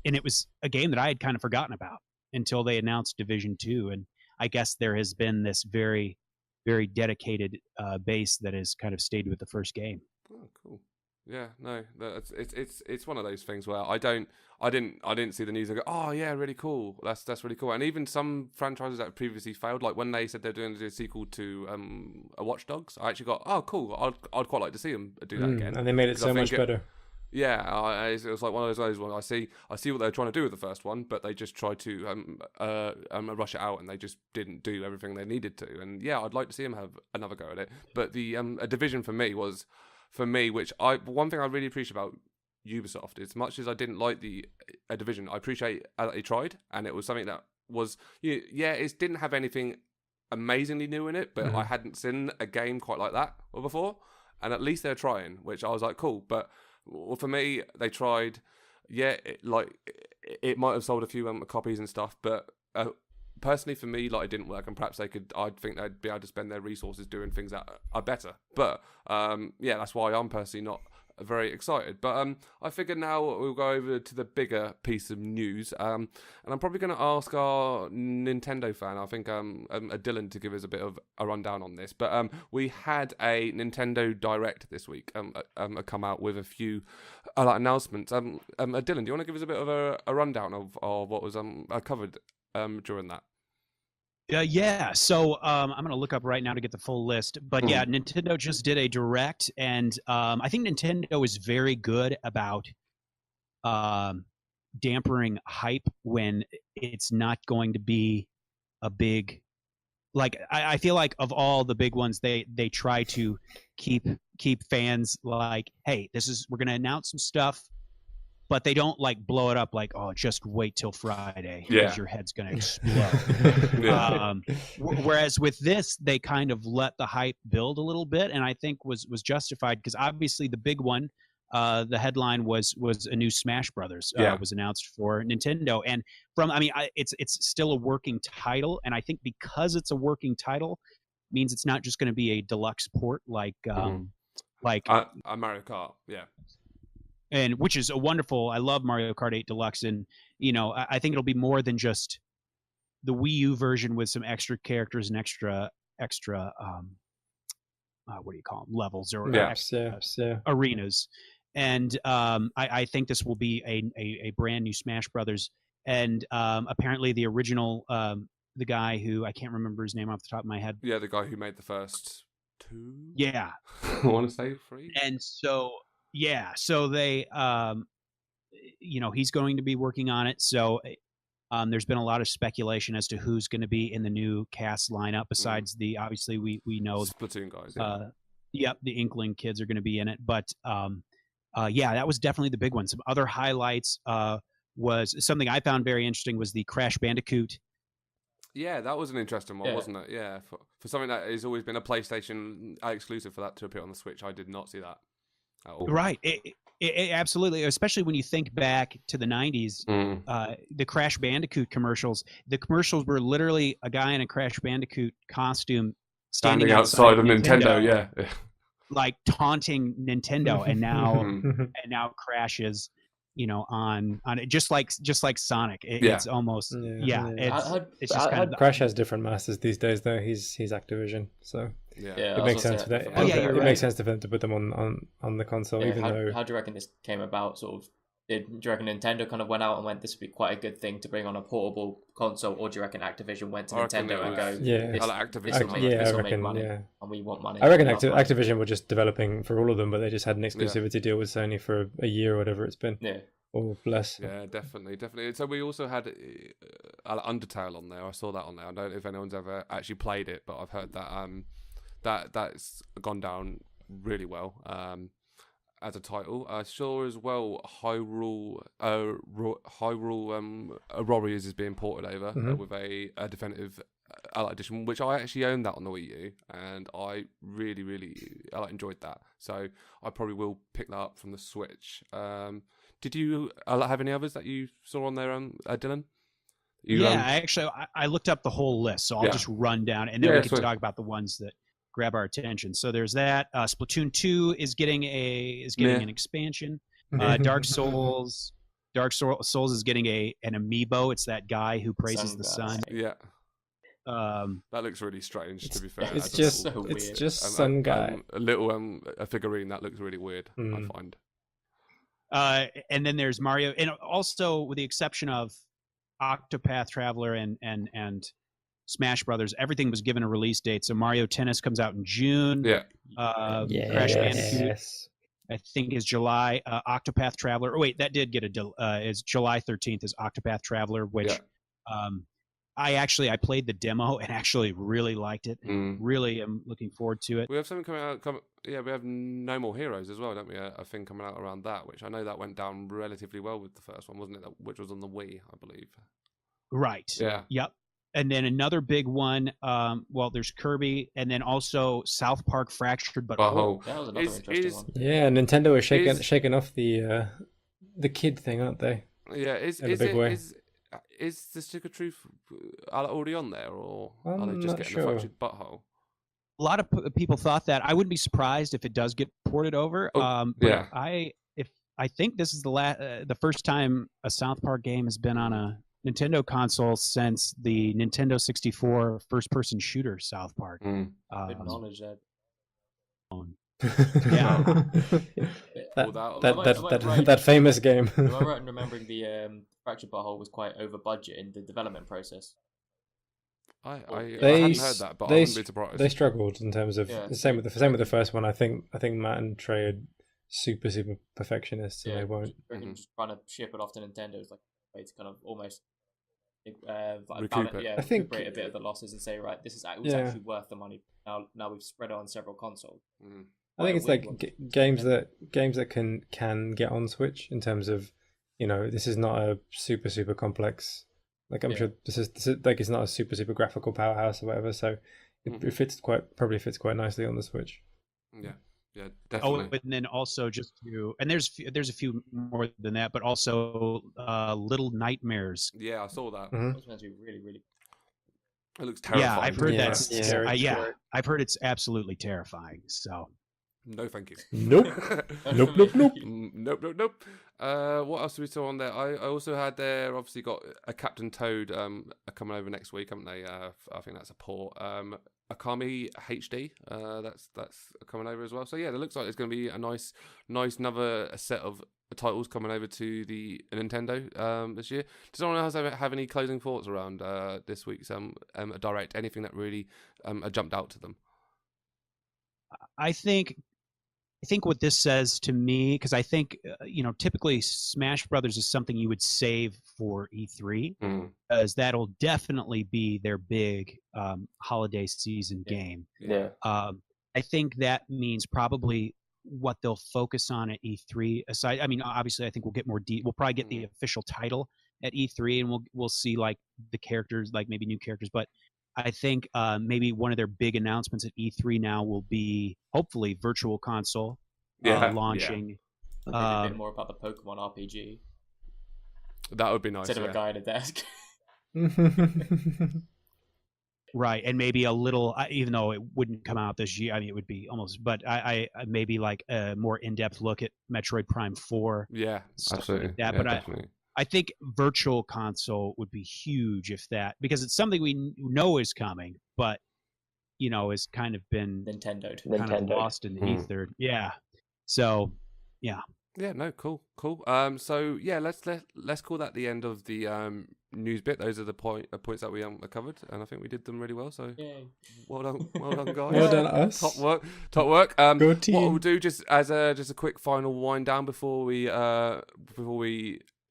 it was a game that I had kind of forgotten about until they announced Division 2, and I guess there has been this very, very dedicated base that has kind of stayed with the first game. Oh, cool. Yeah, no, it's one of those things where I didn't see the news and go, oh yeah, really cool. That's really cool. And even some franchises that have previously failed, like when they said they're doing a sequel to a Watch Dogs, I actually got, oh cool, I'd quite like to see them do that again. And they made it so much better. Yeah, it was like one of those ones. I see what they're trying to do with the first one, but they just tried to rush it out, and they just didn't do everything they needed to. And yeah, I'd like to see them have another go at it. But the a Division for me, which one thing I really appreciate about Ubisoft, as much as I didn't like the Division, I appreciate that they tried, and it was something that was it didn't have anything amazingly new in it, but I hadn't seen a game quite like that before, and at least they're trying, which I was like, cool. But for me, they tried. Yeah, it might have sold a few copies and stuff, but personally for me, it didn't work, and perhaps I think they'd be able to spend their resources doing things that are better. But that's why I'm personally not very excited. But I figured now we'll go over to the bigger piece of news, and I'm probably going to ask our Nintendo fan, I think Dylan, to give us a bit of a rundown on this. But we had a Nintendo Direct this week come out with a few announcements. Dylan, do you want to give us a bit of a rundown of what was covered during that? Yeah, so I'm going to look up right now to get the full list. But yeah, Nintendo just did a direct, and I think Nintendo is very good about dampering hype when it's not going to be a big. Like I feel like of all the big ones, they try to keep fans like, hey, we're going to announce some stuff. But they don't like blow it up like, oh, just wait till Friday because your head's going to explode. Whereas with this, they kind of let the hype build a little bit, and I think was justified because obviously the big one, the headline was a new Smash Brothers was announced for Nintendo, and it's still a working title, and I think because it's a working title, means it's not just going to be a deluxe port like a Mario Kart, and which is a wonderful. I love Mario Kart 8 Deluxe, and I think it'll be more than just the Wii U version with some extra characters and extra what do you call them, levels or arenas. And I think this will be a brand new Smash Brothers, and apparently the original the guy who I can't remember his name off the top of my head. Yeah, the guy who made the first 2. Yeah, I want to say 3. And so. Yeah, so they, he's going to be working on it. So there's been a lot of speculation as to who's going to be in the new cast lineup. Besides obviously we know Splatoon guys. The Inkling kids are going to be in it. But that was definitely the big one. Some other highlights was something I found very interesting was the Crash Bandicoot. Yeah, that was an interesting one, wasn't it? Yeah, for something that has always been a PlayStation exclusive, for that to appear on the Switch, I did not see that. Right, it absolutely, especially when you think back to the 90s, the Crash Bandicoot commercials. The commercials were literally a guy in a Crash Bandicoot costume standing outside of Nintendo, like taunting Nintendo, and now Crash is, on it just like Sonic. It's almost it's just kind of Crash has different masters these days, though. He's Activision, so. It makes sense for that. It makes sense for them to put them on the console, How do you reckon this came about? Do you reckon Nintendo kind of went out and went, this would be quite a good thing to bring on a portable console, or do you reckon Activision went to Nintendo and go, this will make money, and we want money? I reckon Activision were just developing for all of them, but they just had an exclusivity deal with Sony for a year or whatever it's been. Yeah. Or less. Yeah, definitely. So we also had Undertale on there. I saw that on there. I don't know if anyone's ever actually played it, but I've heard that that's gone down really well as a title. I saw as well Hyrule Warriors is being ported over with a definitive edition, which I actually owned that on the Wii U, and I really enjoyed that. So I probably will pick that up from the Switch. Did you have any others that you saw on there, Dylan? I looked up the whole list, so I'll just run down, and then we can talk about the ones that grab our attention. So there's that. Splatoon 2 is getting an expansion. Dark Souls is getting an amiibo. It's that guy who praises the sun. Yeah. That looks really strange, to be fair. It's just some guy. A little a figurine that looks really weird, I find. And then there's Mario, and also with the exception of Octopath Traveler and Smash Brothers, everything was given a release date. So Mario Tennis comes out in June. Crash Bandicoot, I think, is July. Octopath Traveler. Oh wait, that did get is July 13th is Octopath Traveler, which I played the demo and actually really liked it. Really am looking forward to it. We have something coming out. We have No More Heroes as well, don't we? A thing coming out around that, which I know that went down relatively well with the first one, wasn't it? Which was on the Wii, I believe. Right. Yeah. Yep. And then another big one. There's Kirby, and then also South Park Fractured But Whole. That was another interesting one. Yeah, Nintendo is shaking off the kid thing, aren't they? Yeah. Is the Stick of Truth already on there, or are they just getting the Fractured Butthole? A lot of people thought that. I wouldn't be surprised if it does get ported over. I think this is the first time a South Park game has been on a Nintendo console since the Nintendo 64 first-person shooter South Park. Good knowledge that. That famous game. Am I right in remembering the Fractured Butthole was quite over budget in the development process? I They hadn't heard that, but I they wouldn't be surprised. they struggled in terms of Yeah, the same with the first one. I think Matt and Trey are super perfectionists, and they won't. Just trying to ship it off to Nintendo is like a way to kind of almost Recoup it. I think- recuperate a bit of the losses and say, right, this is it was actually worth the money. Now we've spread it on several consoles. Mm. I think it's like One. games that can get on Switch in terms of, this is not a super complex. Like I'm sure this is like it's not a super graphical powerhouse or whatever. So it probably fits quite nicely on the Switch. Yeah, Oh, definitely. and then also and there's a few more than that, but also Little Nightmares. Yeah, I saw that. Mhm. It's meant to be really, really. It looks terrifying. Yeah, I've heard Yeah. that's Yeah. I've heard it's absolutely terrifying. So No, thank you. Nope. Nope. Nope. What else do we saw on there? I also had there. Obviously, got a Captain Toad coming over next week, haven't they? I think that's a port. Akami HD. That's coming over as well. So yeah, it looks like it's going to be a nice another set of titles coming over to the Nintendo this year. Does anyone else have any closing thoughts around this week's Direct? Anything that really jumped out to them? I think what this says to me, because I think typically Smash Brothers is something you would save for E3, because that'll definitely be their big holiday season game. Yeah. I think that means probably what they'll focus on at E3. Aside, I mean, obviously, I think we'll get more. We'll probably get the official title at E3, and we'll see like the characters, like maybe new characters. But I think maybe one of their big announcements at E3 now will be hopefully Virtual Console launching. A bit more about the Pokemon RPG That would be nice. instead of a guy at a desk. Right, and maybe a little, even though it wouldn't come out this year, I mean, it would be almost, but I maybe like a more in-depth look at Metroid Prime 4. Yeah, stuff absolutely. like that. Yeah, But definitely. I think Virtual Console would be huge if that, because it's something we know is coming, but, has kind of been kind of lost in the ether. Yeah. So, yeah. Yeah, no, cool. So yeah, let's call that the end of the news bit. Those are the points that we covered, and I think we did them really well. So Yay. well done, guys. Well done, us. Top work. Good team. What we'll do just as a quick final wind down before we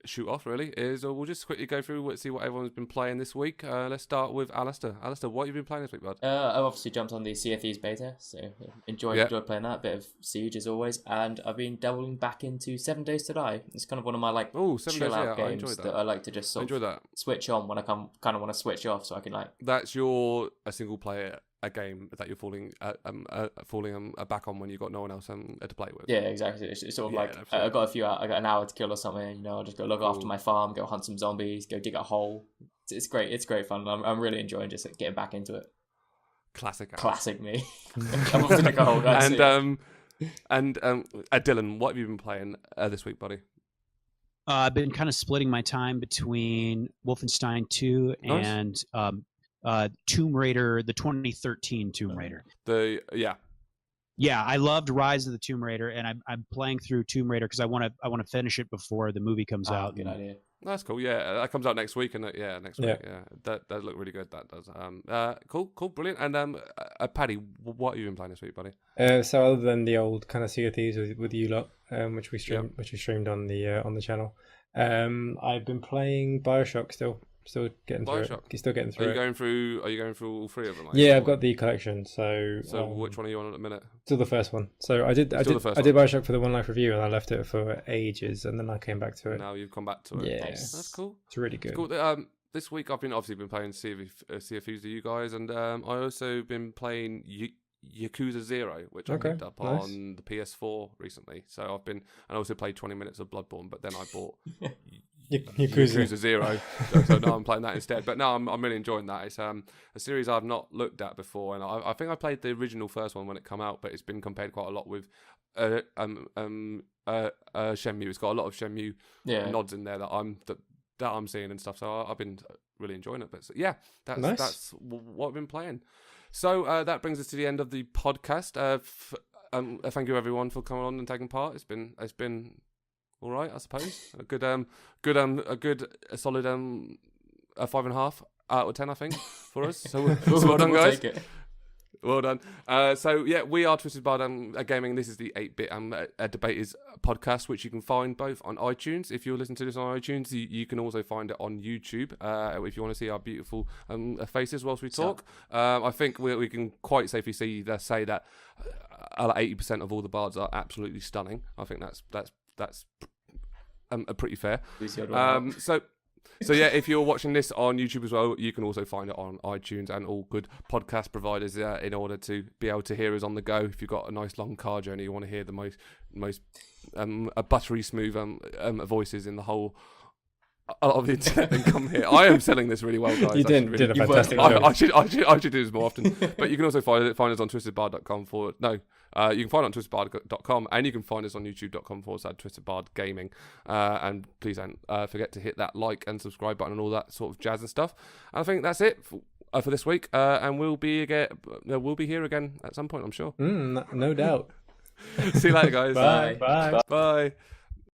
shoot off, really, is we'll just quickly go through see what everyone's been playing this week. Let's start with Alistair. Alistair, what have you been playing this week, bud? I've obviously jumped on the Sea of Thieves beta, so enjoyed playing that. Bit of Siege as always, and I've been dabbling back into 7 Days to Die. It's kind of one of my 7 chill Days, out I games enjoyed that I like to just sort of switch on when I kind of want to switch off, so I can That's a single player a game that you're falling back on when you've got no one else to play with. Yeah, exactly. It's sort of I got I got an hour to kill or something. I'll just go look after my farm, go hunt some zombies, go dig a hole. It's great. It's great fun. I'm really enjoying just getting back into it. Classic me. I'm off to dig a hole. And Dylan, what have you been playing this week, buddy? I've been kind of splitting my time between Wolfenstein 2 and Tomb Raider, the 2013 Tomb Raider. Yeah, I loved Rise of the Tomb Raider, and I'm playing through Tomb Raider because I want to finish it before the movie comes out. Good idea. That's cool. Yeah, that comes out next week, and next week. Yeah, that does look really good. That does. Cool, brilliant. And Paddy, what have you been playing this week, buddy? So other than the old kind of Sea of Thieves with you lot, which we streamed on the channel, I've been playing BioShock still getting through it. Still getting through. Are you going through all three of them? Yeah, I've got the collection. So which one are you on at the minute? Still the first one. So I did BioShock for the One Life review, and I left it for ages, and then I came back to it. Now you've come back to it. Yeah, that's cool. It's really good. It's cool. This week I've been playing Sea of Thieves with you guys, and I also been playing Yakuza 0, which I picked up on the PS4 recently. So I also played 20 minutes of Bloodborne, but then I bought Yakuza 0, so now I'm playing that instead. But no, I'm really enjoying that. It's a series I've not looked at before, and I think I played the original first one when it came out, but it's been compared quite a lot with Shenmue. It's got a lot of Shenmue nods in there that I'm seeing and stuff. So I've been really enjoying it. But that's what I've been playing. So that brings us to the end of the podcast. Thank you everyone for coming on and taking part. It's been all right, I suppose. A good solid 5.5 out of 10, I think, for us. So well done, We'll guys. take it. Well done. So yeah, we are Twisted Bard Gaming. This is the 8-bit Debaters podcast, which you can find both on iTunes. If you're listening to this on iTunes, you can also find it on YouTube. If you want to see our beautiful faces whilst we talk, I think we can quite safely say that 80% of all the bards are absolutely stunning. I think that's pretty fair. So yeah, if you're watching this on YouTube as well, you can also find it on iTunes and all good podcast providers in order to be able to hear us on the go. If you've got a nice long car journey, you want to hear the most buttery smooth voices in the whole of the internet, then come here. I am selling this really well, guys. You did a fantastic job. I should do this more often. But you can also find us on twistedbard.com you can find it on twistedbard.com, and you can find us on youtube.com/twistedbard gaming. And please don't forget to hit that like and subscribe button and all that sort of jazz and stuff. And I think that's it for this week. And we'll be here again at some point, I'm sure. No doubt. See you later, guys. Bye. Bye.